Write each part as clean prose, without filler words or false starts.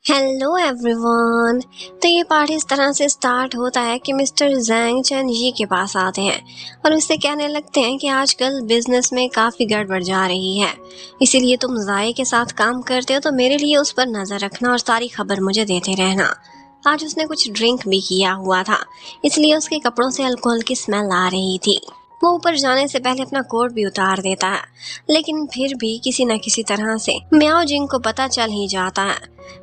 Hello everyone. तो ये part इस तरह से स्टार्ट होता है कि मिस्टर जैंग चेन जी के पास आते हैं और उससे कहने लगते हैं कि आजकल बिजनेस में काफ़ी गड़बड़ जा रही है, इसीलिए तुम जाई के साथ काम करते हो तो मेरे लिए उस पर नज़र रखना और सारी खबर मुझे देते रहना। आज उसने कुछ ड्रिंक भी किया हुआ था, इसलिए उसके कपड़ों से अल्कोहल की स्मेल आ रही थी। वो ऊपर जाने से पहले अपना कोट भी उतार देता है, लेकिन फिर भी किसी न किसी तरह से म्याओ जिंग को पता चल ही जाता है,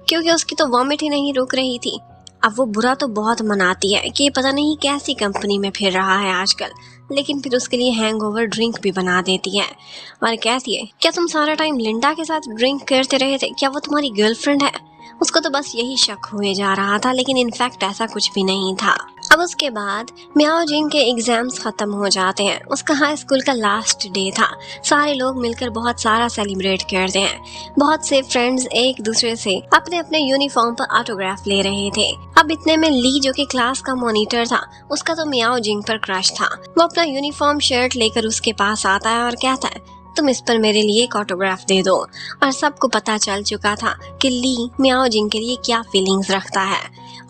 क्योंकि उसकी तो वॉमिट ही नहीं रुक रही थी। अब वो बुरा तो बहुत मनाती है कि ये पता नहीं कैसी कंपनी में फिर रहा है आजकल, लेकिन फिर उसके लिए हैंगओवर ड्रिंक भी बना देती है और कहती है, क्या तुम सारा टाइम लिंडा के साथ ड्रिंक करते रहे थे? क्या वो तुम्हारी गर्लफ्रेंड है? उसको तो बस यही शक हुए जा रहा था, लेकिन इनफैक्ट ऐसा कुछ भी नहीं था। अब उसके बाद म्याओ जिंग के एग्जाम्स खत्म हो जाते हैं। उसका हाई स्कूल का लास्ट डे था। सारे लोग मिलकर बहुत सारा सेलिब्रेट करते हैं। बहुत से फ्रेंड्स एक दूसरे से अपने अपने यूनिफॉर्म पर ऑटोग्राफ ले रहे थे। अब इतने में ली, जो कि क्लास का मॉनिटर था, उसका तो म्याओ जिंग पर क्रश था। वो अपना यूनिफॉर्म शर्ट लेकर उसके पास आता है और कहता है, तुम इस पर मेरे लिए एक ऑटोग्राफ दे दो। और सबको पता चल चुका था कि ली म्याओ जिंग के लिए क्या फीलिंग्स रखता है,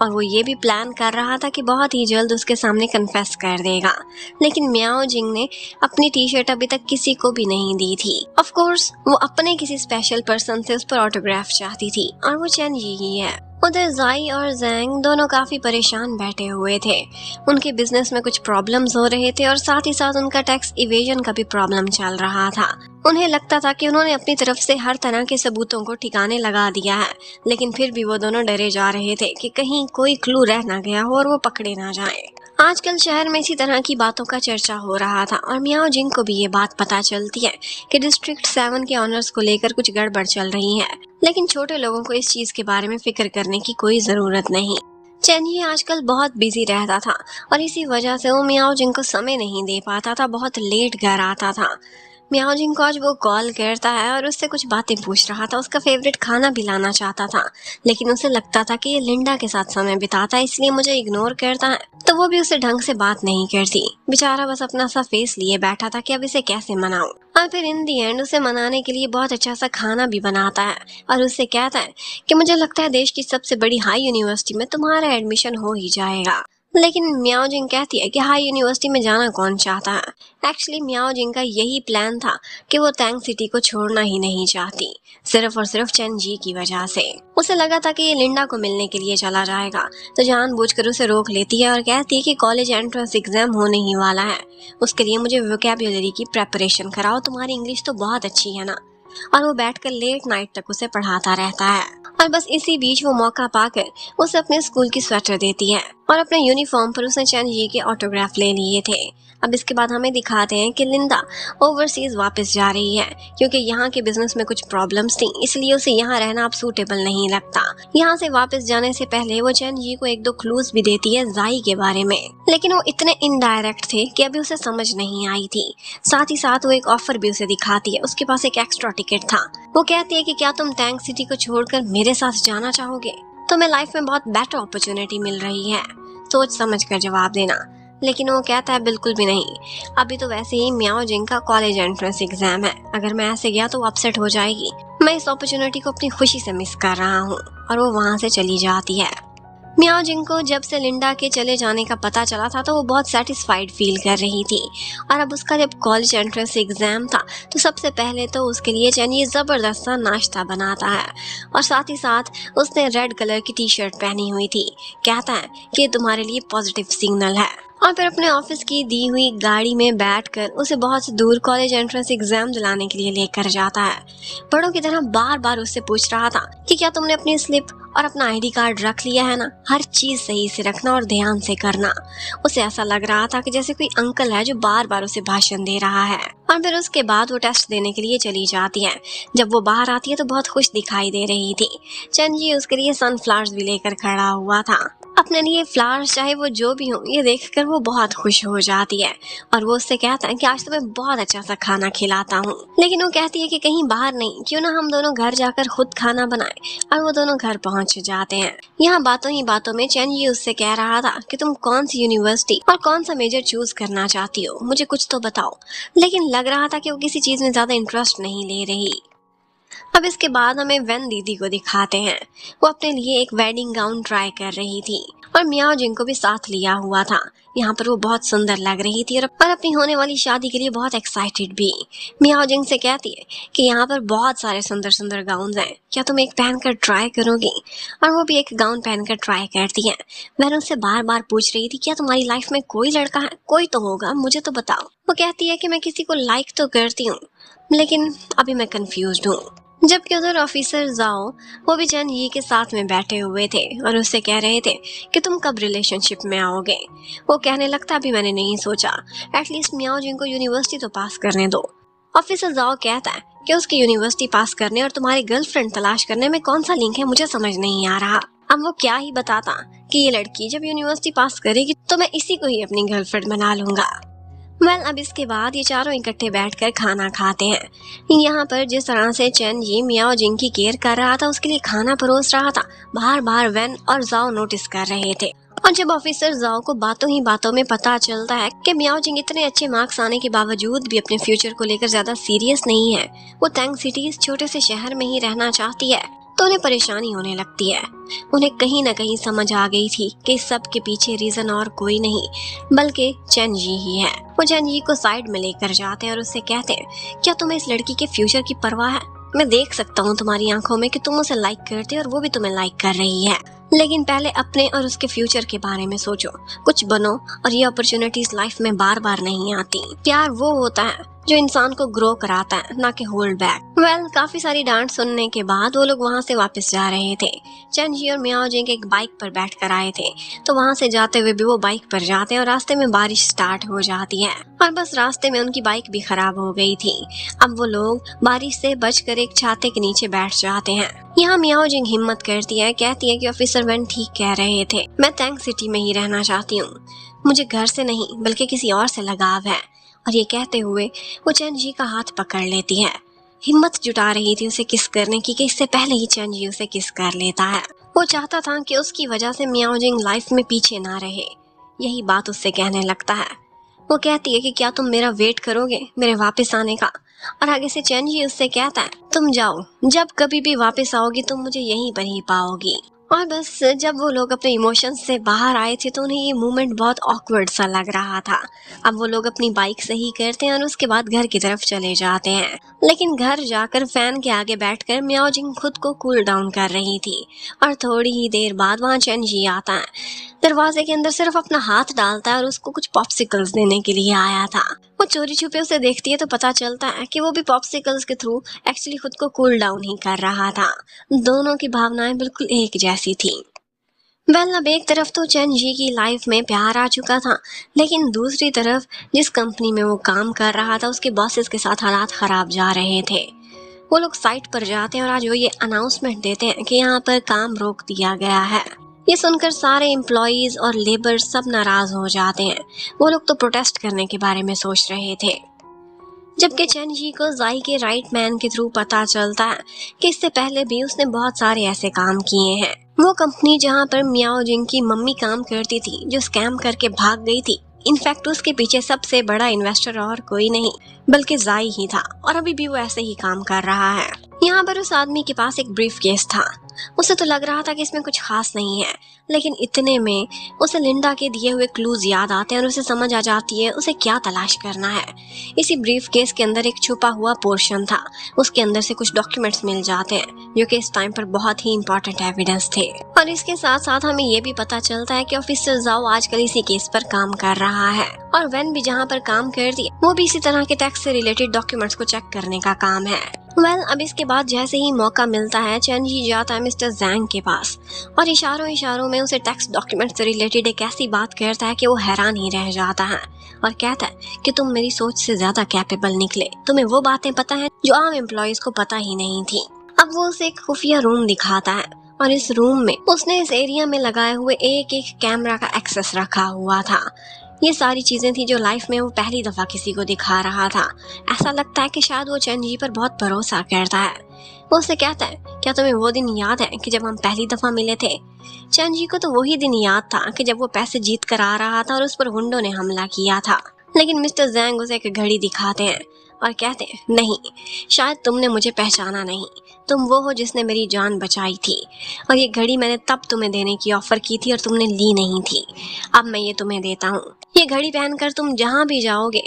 और वो ये भी प्लान कर रहा था कि बहुत ही जल्द उसके सामने कन्फेस कर देगा। लेकिन म्याओ जिंग ने अपनी टी शर्ट अभी तक किसी को भी नहीं दी थी। ऑफ कोर्स वो अपने किसी स्पेशल पर्सन से उस पर ऑटोग्राफ चाहती थी, और वो चेन जी ही है। उधर जाई और जैंग दोनों काफी परेशान बैठे हुए थे। उनके बिजनेस में कुछ प्रॉब्लम्स हो रहे थे और साथ ही साथ उनका टैक्स इवेजन का भी प्रॉब्लम चल रहा था। उन्हें लगता था कि उन्होंने अपनी तरफ से हर तरह के सबूतों को ठिकाने लगा दिया है, लेकिन फिर भी वो दोनों डरे जा रहे थे कि कहीं कोई क्लू रह ना गया हो और वो पकड़े ना जाए। आजकल शहर में इसी तरह की बातों का चर्चा हो रहा था, और म्याओ जिंग को भी ये बात पता चलती है कि डिस्ट्रिक्ट 7 के ऑनर्स को लेकर कुछ गड़बड़ चल रही है, लेकिन छोटे लोगों को इस चीज के बारे में फिक्र करने की कोई जरूरत नहीं। चेन ही आजकल बहुत बिजी रहता था और इसी वजह से वो म्याओ जिंग को समय नहीं दे पाता था, बहुत लेट घर आता था। म्याओ जिंग को आज वो कॉल करता है और उससे कुछ बातें पूछ रहा था, उसका फेवरेट खाना भी लाना चाहता था, लेकिन उसे लगता था कि ये लिंडा के साथ समय बिताता है, इसलिए मुझे इग्नोर करता है। तो वो भी उसे ढंग से बात नहीं करती। बेचारा बस अपना सा फेस लिए बैठा था कि अब इसे कैसे मनाऊं। और फिर इन दी एंड उसे मनाने के लिए बहुत अच्छा सा खाना भी बनाता है और उससे कहता है कि मुझे लगता है देश की सबसे बड़ी हाई यूनिवर्सिटी में तुम्हारा एडमिशन हो ही जाएगा। लेकिन म्याओ जिंग कहती है कि हाई यूनिवर्सिटी में जाना कौन चाहता है। एक्चुअली म्याओ जिंग का यही प्लान था कि वो टैंग सिटी को छोड़ना ही नहीं चाहती, सिर्फ और सिर्फ चेन जी की वजह से। उसे लगा था कि ये लिंडा को मिलने के लिए चला जाएगा, तो जानबूझकर उसे रोक लेती है और कहती है कि कॉलेज एंट्रेंस एग्जाम होने ही वाला है, उसके लिए मुझे वोकैब्युलरी की प्रेपरेशन कराओ, तुम्हारी इंग्लिश तो बहुत अच्छी है ना। और वो बैठकर लेट नाइट तक उसे पढ़ाता रहता है। और बस इसी बीच वो मौका पाकर उसे अपने स्कूल की स्वेटर देती है, और अपने यूनिफॉर्म पर उसने चेन जी के ऑटोग्राफ ले लिए थे। अब इसके बाद हमें दिखाते हैं कि लिंदा ओवरसीज वापस जा रही है, क्योंकि यहाँ के बिजनेस में कुछ प्रॉब्लम्स थी, इसलिए उसे यहाँ रहना अब सूटेबल नहीं लगता। यहाँ से वापस जाने से पहले वो चेन जी को 1-2 क्लूज भी देती है जाई के बारे में, लेकिन वो इतने इनडायरेक्ट थे कि अभी उसे समझ नहीं आई थी। साथ ही साथ वो एक ऑफर भी उसे दिखाती है। उसके पास एक एक्स्ट्रा टिकट था। वो कहती है कि क्या तुम टैंक सिटी को छोड़कर मेरे साथ जाना चाहोगे? तुम्हें लाइफ में बहुत बेटर अपॉर्चुनिटी मिल रही है, सोच समझ कर जवाब देना। लेकिन वो कहता है, बिल्कुल भी नहीं, अभी तो वैसे ही म्याओ जिंग का कॉलेज एंट्रेंस एग्जाम है, अगर मैं ऐसे गया तो वो अपसेट हो जाएगी। मैं इस अपॉर्चुनिटी को अपनी खुशी से मिस कर रहा हूँ। और वो वहाँ से चली जाती है। म्याओ जिंग को जब से लिंडा के चले जाने का पता चला था तो वो बहुत सेटिस्फाइड फील कर रही थी, और अब उसका जब कॉलेज एंट्रेंस एग्जाम था तो सबसे पहले तो उसके लिए चेन ये जबरदस्त सा नाश्ता बनाता है, और साथ ही साथ उसने रेड कलर की टी शर्ट पहनी हुई थी। कहता है कि ये तुम्हारे लिए पॉजिटिव सिग्नल है, और फिर अपने ऑफिस की दी हुई गाड़ी में बैठकर उसे बहुत दूर कॉलेज एंट्रेंस एग्जाम दिलाने के लिए लेकर जाता है। बड़ों की तरह बार बार उससे पूछ रहा था कि क्या तुमने अपनी स्लिप और अपना आईडी कार्ड रख लिया है ना, हर चीज सही से रखना और ध्यान से करना। उसे ऐसा लग रहा था कि जैसे कोई अंकल है जो बार बार उसे भाषण दे रहा है। और फिर उसके बाद वो टेस्ट देने के लिए चली जाती है। जब वो बाहर आती है तो बहुत खुश दिखाई दे रही थी। चेन जी उसके लिए सनफ्लावर्स भी लेकर खड़ा हुआ था। अपने लिए फ्लावर्स चाहे वो जो भी हो, ये देखकर वो बहुत खुश हो जाती है, और वो उससे कहता है कि आज तो मैं बहुत अच्छा सा खाना खिलाता हूँ। लेकिन वो कहती है कि कहीं बाहर नहीं, क्यों ना हम दोनों घर जाकर खुद खाना बनाए। और वो दोनों घर पहुंच जाते हैं। यहाँ बातों ही बातों में चेन जी उससे कह रहा था कि तुम कौन सी यूनिवर्सिटी और कौन सा मेजर चूज करना चाहती हो, मुझे कुछ तो बताओ। लेकिन लग रहा था कि वो किसी चीज में ज्यादा इंटरेस्ट नहीं ले रही। अब इसके बाद हमें वेन दीदी को दिखाते हैं। वो अपने लिए एक वेडिंग गाउन ट्राई कर रही थी और मियाओ जिंग को भी साथ लिया हुआ था। यहाँ पर वो बहुत सुंदर लग रही थी और अपनी होने वाली शादी के लिए बहुत एक्साइटेड भी। मियाओ जिंग से कहती है कि यहाँ पर बहुत सारे सुंदर सुंदर गाउन हैं, क्या तुम एक पहनकर ट्राई करोगी? और वो भी एक गाउन पहनकर ट्राई करती है। वह उससे बार बार पूछ रही थी, क्या तुम्हारी लाइफ में कोई लड़का है? कोई तो होगा, मुझे तो बताओ। वो कहती है कि मैं किसी को लाइक तो करती हूँ, लेकिन अभी मैं कंफ्यूज्ड हूँ। जबकि उधर ऑफिसर जाओ वो भी चैन ये के साथ में बैठे हुए थे और उससे कह रहे थे कि तुम कब रिलेशनशिप में आओगे। वो कहने लगता, अभी मैंने नहीं सोचा, एटलीस्ट मियाओ जिंग को यूनिवर्सिटी तो पास करने दो। ऑफिसर जाओ कहता है कि उसकी यूनिवर्सिटी पास करने और तुम्हारी गर्लफ्रेंड तलाश करने में कौन सा लिंक है, मुझे समझ नहीं आ रहा। अब वो क्या ही बताता कि ये लड़की जब यूनिवर्सिटी पास करेगी तो मैं इसी को ही अपनी गर्लफ्रेंड बना लूंगा। अब इसके बाद ये चारों इकट्ठे बैठकर खाना खाते हैं। यहाँ पर जिस तरह से चैन ये मियाओ जिंग की केयर कर रहा था, उसके लिए खाना परोस रहा था, बार बार वेन और जाओ नोटिस कर रहे थे। और जब ऑफिसर जाओ को बातों ही बातों में पता चलता है कि मियाओ जिंग इतने अच्छे मार्क्स आने के बावजूद भी अपने फ्यूचर को लेकर ज्यादा सीरियस नहीं है, वो टैंग सिटी इस छोटे से शहर में ही रहना चाहती है, तो उन्हें परेशानी होने लगती है। उन्हें कहीं न कहीं समझ आ गई थी कि इस सब के पीछे रीजन और कोई नहीं बल्कि चैन जी ही है। वो चैन जी को साइड में लेकर जाते हैं और उससे कहते हैं, क्या तुम्हें इस लड़की के फ्यूचर की परवाह है? मैं देख सकता हूँ तुम्हारी आंखों में कि तुम उसे लाइक करते हो और वो भी तुम्हें लाइक कर रही है, लेकिन पहले अपने और उसके फ्यूचर के बारे में सोचो, कुछ बनो। और ये अपॉर्चुनिटीज लाइफ में बार बार नहीं आती। प्यार वो होता है जो इंसान को ग्रो कराता है, ना कि होल्ड बैक। काफी सारी डांट सुनने के बाद वो लोग वहाँ से वापस जा रहे थे। चैन जी और मियाओ जिंग एक बाइक पर बैठ कर आए थे, तो वहाँ से जाते हुए भी वो बाइक पर जाते हैं और रास्ते में बारिश स्टार्ट हो जाती है और बस रास्ते में उनकी बाइक भी खराब हो गई थी। अब वो लोग बारिश से बचकर एक छाते के नीचे बैठ जाते हैं। यहाँ मियाओ जिंग हिम्मत करती है, कहती है कि ऑफिसर वेन ठीक कह रहे थे, मैं टैंग सिटी में ही रहना चाहती हूँ, मुझे घर से नहीं बल्कि किसी और से लगाव है। और ये कहते हुए वो चैन जी का हाथ पकड़ लेती है, हिम्मत जुटा रही थी उसे किस करने की कि इससे पहले ही चैन जी उसे किस कर लेता है। वो चाहता था कि उसकी वजह से मियाओ जिंग लाइफ में पीछे ना रहे। यही बात उससे कहने लगता है। वो कहती है कि क्या तुम मेरा वेट करोगे मेरे वापस आने का? और आगे से चैन जी उससे कहता है, तुम जाओ, जब कभी भी वापस आओगी तुम मुझे यहीं पर ही पाओगी। और बस जब वो लोग अपने इमोशंस से बाहर आए थे तो उन्हें ये मोमेंट बहुत ऑकवर्ड सा लग रहा था। अब वो लोग अपनी बाइक सही करते हैं और उसके बाद घर की तरफ चले जाते हैं, लेकिन घर जाकर फैन के आगे बैठकर मियाओ जिंग खुद को कूल डाउन कर रही थी। और थोड़ी ही देर बाद वहाँ चैन जी आता है, दरवाजे के अंदर सिर्फ अपना हाथ डालता है और उसको कुछ पॉप्सिकल्स देने के लिए आया था। वो चोरी छुपे उसे देखती है तो पता चलता है कि वो भी पॉप्सिकल्स के थ्रू एक्चुअली खुद को कूल डाउन ही कर रहा था। दोनों की भावनाएं बिल्कुल एक जैसी थी। अब एक तरफ तो चैन जी की लाइफ में प्यार आ चुका था, लेकिन दूसरी तरफ जिस कंपनी में वो काम कर रहा था उसके बॉसेस के साथ हालात खराब जा रहे थे। वो लोग साइट पर जाते हैं और आज वो ये अनाउंसमेंट देते हैं कि यहाँ पर काम रोक दिया गया है। ये सुनकर सारे एम्प्लॉयज और लेबर सब नाराज हो जाते हैं। वो लोग तो प्रोटेस्ट करने के बारे में सोच रहे थे, जबकि चैन जी को जाई के राइट मैन के थ्रू पता चलता है कि इससे पहले भी उसने बहुत सारे ऐसे काम किए हैं। वो कंपनी जहाँ पर मियाओ जिंग की मम्मी काम करती थी, जो स्कैम करके भाग गई थी, इनफैक्ट उसके पीछे सबसे बड़ा इन्वेस्टर और कोई नहीं बल्कि जाई ही था, और अभी भी वो ऐसे ही काम कर रहा है। यहाँ पर उस आदमी के पास एक ब्रीफ केस था। उसे तो लग रहा था कि इसमें कुछ खास नहीं है, लेकिन इतने में उसे लिंडा के दिए हुए क्लूज याद आते हैं और उसे समझ आ जाती है उसे क्या तलाश करना है। इसी ब्रीफ केस के अंदर एक छुपा हुआ पोर्शन था, उसके अंदर से कुछ डॉक्यूमेंट्स मिल जाते हैं जो कि इस टाइम पर बहुत ही इंपॉर्टेंट एविडेंस थे। और इसके साथ साथ हमें ये भी पता चलता है कि ऑफिसर जाओ आजकल इसी केस पर काम कर रहा है, और वेन भी जहाँ पर काम करती है वो भी इसी तरह के टैक्स से रिलेटेड डॉक्यूमेंट्स को चेक करने का काम है। अब इसके बाद जैसे ही मौका मिलता है चैन जी जाता है मिस्टर जैंग के पास और इशारों इशारों में उसे टैक्स डॉक्यूमेंट से रिलेटेड एक ऐसी बात करता है कि वो हैरान ही रह जाता है और कहता है कि तुम मेरी सोच से ज्यादा कैपेबल निकले, तुम्हें वो बातें पता है जो आम एम्प्लॉयज को पता ही नहीं थी। अब वो उसे एक खुफिया रूम दिखाता है और इस रूम में उसने इस एरिया में लगाए हुए एक एक कैमरा का एक्सेस रखा हुआ था। ये सारी चीजें थी जो लाइफ में वो पहली दफा किसी को दिखा रहा था। ऐसा लगता है कि शायद वो चैन जी पर बहुत भरोसा करता है। वो उससे कहता है, क्या तुम्हें वो दिन याद है कि जब हम पहली दफा मिले थे? चैन जी को तो वही दिन याद था कि जब वो पैसे जीत कर आ रहा था और उस पर हुंडों ने हमला किया था। लेकिन मिस्टर जैंग उसे एक घड़ी दिखाते हैं और कहते हैं, नहीं, शायद तुमने मुझे पहचाना नहीं। तुम वो हो जिसने मेरी जान बचाई थी, और ये घड़ी मैंने तब तुम्हें देने की ऑफर की थी और तुमने ली नहीं थी। अब मैं ये तुम्हें देता हूँ। ये घड़ी पहनकर तुम जहाँ भी जाओगे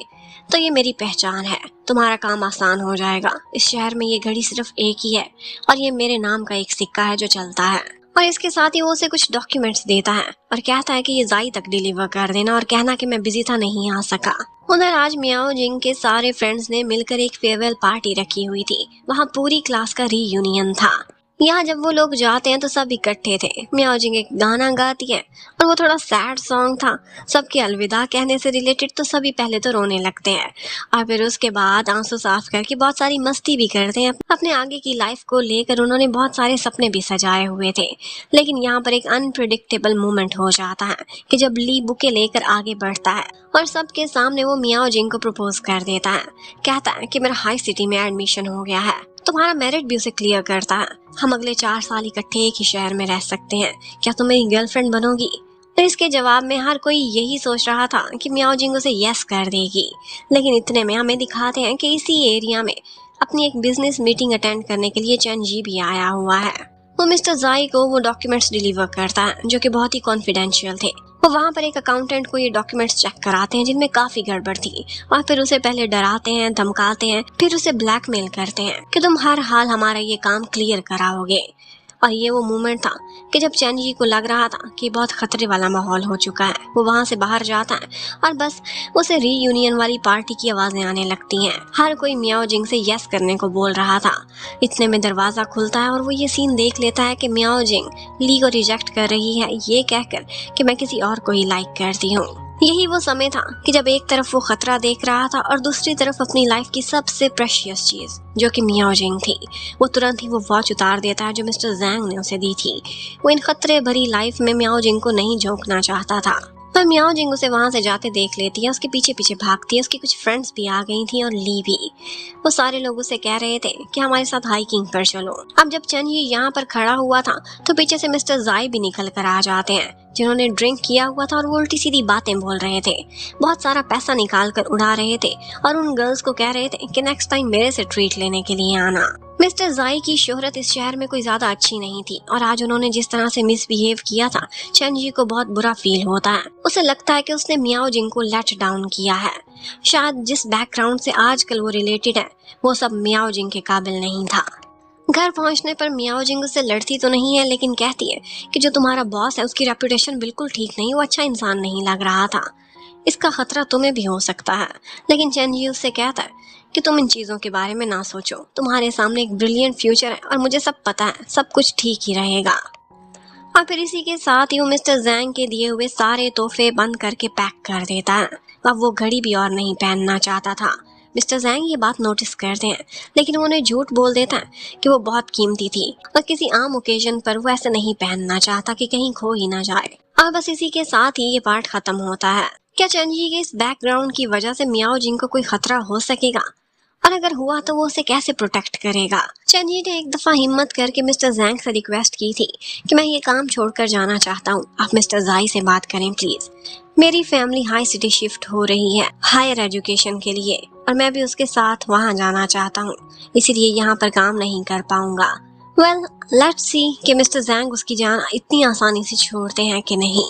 तो ये मेरी पहचान है। तुम्हारा काम आसान हो जाएगा। इस शहर में ये घड़ी सिर्फ एक ही है और ये मेरे नाम का एक सिक्का है जो चलता है। और इसके साथ ही वो उसे कुछ डॉक्यूमेंट्स देता है और कहता है कि ये ज़ाई तक डिलीवर कर देना और कहना कि मैं बिजी था, नहीं आ सका। उधर आज मियाओ जिंग के सारे फ्रेंड्स ने मिलकर एक फेयरवेल पार्टी रखी हुई थी। वहाँ पूरी क्लास का रीयूनियन था। यहाँ जब वो लोग जाते हैं तो सब इकट्ठे थे। मियाओ जिंग एक गाना गाती है और वो थोड़ा सैड सॉन्ग था, सबके अलविदा कहने से रिलेटेड। तो सभी पहले तो रोने लगते हैं और फिर उसके बाद आंसू साफ करके बहुत सारी मस्ती भी करते हैं। अपने आगे की लाइफ को लेकर उन्होंने बहुत सारे सपने भी सजाए हुए थे। लेकिन यहाँ पर एक अनप्रिडिक्टेबल मोमेंट हो जाता है कि जब ली बुके लेकर आगे बढ़ता है और सबके सामने वो मियाओ जिंग को प्रपोज कर देता है। कहता है कि मेरा हाई सिटी में एडमिशन हो गया है, तुम्हारा मेरिट भी उसे क्लियर करता है। हम अगले 4 साल इकट्ठे एक ही शहर में रह सकते हैं, क्या तुम मेरी गर्लफ्रेंड बनोगी? तो इसके जवाब में हर कोई यही सोच रहा था कि मियाओ जिंग उसे यस कर देगी। लेकिन इतने में हमें दिखाते हैं कि इसी एरिया में अपनी एक बिजनेस मीटिंग अटेंड करने के लिए चैन जी भी आया हुआ है। वो मिस्टर ज़ाई को वो डॉक्यूमेंट्स डिलीवर करता है जो कि बहुत ही कॉन्फिडेंशियल थे। वो वहाँ पर एक अकाउंटेंट को ये डॉक्यूमेंट्स चेक कराते हैं जिनमें काफी गड़बड़ थी और फिर उसे पहले डराते हैं, धमकाते हैं, फिर उसे ब्लैकमेल करते हैं कि तुम हर हाल हमारा ये काम क्लियर कराओगे। और ये वो मोमेंट था कि जब चैन जी को लग रहा था कि बहुत खतरे वाला माहौल हो चुका है। वो वहाँ से बाहर जाता है और बस उसे रीयूनियन वाली पार्टी की आवाजें आने लगती हैं। हर कोई मियाओ जिंग से यस करने को बोल रहा था। इतने में दरवाजा खुलता है और वो ये सीन देख लेता है कि मियाओ जिंग ली को रिजेक्ट कर रही है, ये कहकर कि मैं किसी और को ही लाइक करती हूँ। यही वो समय था कि जब एक तरफ वो खतरा देख रहा था और दूसरी तरफ अपनी लाइफ की सबसे प्रेशियस चीज जो कि मियाओ जिंग थी। वो तुरंत ही वो वॉच उतार देता है जो मिस्टर ज़ैंग ने उसे दी थी। वो इन खतरे भरी लाइफ में मियाओ जिंग को नहीं झोंकना चाहता था, पर मियाओ जिंग उसे वहां से जाते देख लेती है। उसके पीछे पीछे भागती है। उसकी कुछ फ्रेंड्स भी आ गई थी और ली भी। वो सारे लोग उसे कह रहे थे कि हमारे साथ हाइकिंग पर चलो। अब जब चैन ये यहाँ पर खड़ा हुआ था तो पीछे से मिस्टर ज़ाई भी निकल कर आ जाते हैं जिन्होंने ड्रिंक किया हुआ था और वो उल्टी सीधी बातें बोल रहे थे। बहुत सारा पैसा निकाल कर उड़ा रहे थे और उन गर्ल्स को कह रहे थे कि नेक्स्ट टाइम मेरे से ट्रीट लेने के लिए आना। मिस्टर ज़ाई की शोहरत इस शहर में कोई ज्यादा अच्छी नहीं थी और आज उन्होंने जिस तरह से मिसबिहेव किया था चैन जी को बहुत बुरा फील होता है। उसे लगता है कि उसने मियाओ जिंग को लेट डाउन किया है। शायद जिस बैकग्राउंड से आजकल वो रिलेटेड है वो सब मियाओ जिंग के काबिल नहीं था। घर पहुंचने पर मियाओ जिंग उससे लड़ती तो नहीं है लेकिन कहती है कि जो तुम्हारा बॉस है उसकी रेपुटेशन बिल्कुल ठीक नहीं, वो अच्छा इंसान नहीं लग रहा था, इसका खतरा तुम्हें भी हो सकता है। लेकिन चैन जी उससे कहता है कि तुम इन चीज़ों के बारे में ना सोचो, तुम्हारे सामने एक ब्रिलियंट फ्यूचर है और मुझे सब पता है, सब कुछ ठीक ही रहेगा। और फिर इसी के साथ ही वो मिस्टर ज़ैंग के दिए हुए सारे तोहफे बंद करके पैक कर देता है। अब वो घड़ी भी और नहीं पहनना चाहता था। मिस्टर ज़ैंग ये बात नोटिस करते हैं लेकिन वो उन्हें झूठ बोल देता है कि वो बहुत कीमती थी और किसी आम ओकेजन पर वो ऐसे नहीं पहनना चाहता कि कहीं खो ही ना जाए। और बस इसी के साथ ही ये पार्ट खत्म होता है। क्या चैन जी के इस बैकग्राउंड की वजह से मियाओ जिंग को कोई खतरा हो सकेगा, और अगर हुआ तो वो उसे कैसे प्रोटेक्ट करेगा? चैन जी ने एक दफा हिम्मत करके मिस्टर ज़ैंग से रिक्वेस्ट की थी कि मैं ये काम छोड़कर जाना चाहता हूँ, आप मिस्टर ज़ाई से बात करें प्लीज। मेरी फैमिली हाई सिटी शिफ्ट हो रही है हायर एजुकेशन के लिए और मैं भी उसके साथ वहाँ जाना चाहता हूँ, इसीलिए यहाँ पर काम नहीं कर पाऊंगा। वेल लेट्स सी कि मिस्टर ज़ैंग उसकी जान इतनी आसानी से छोड़ते हैं कि नहीं।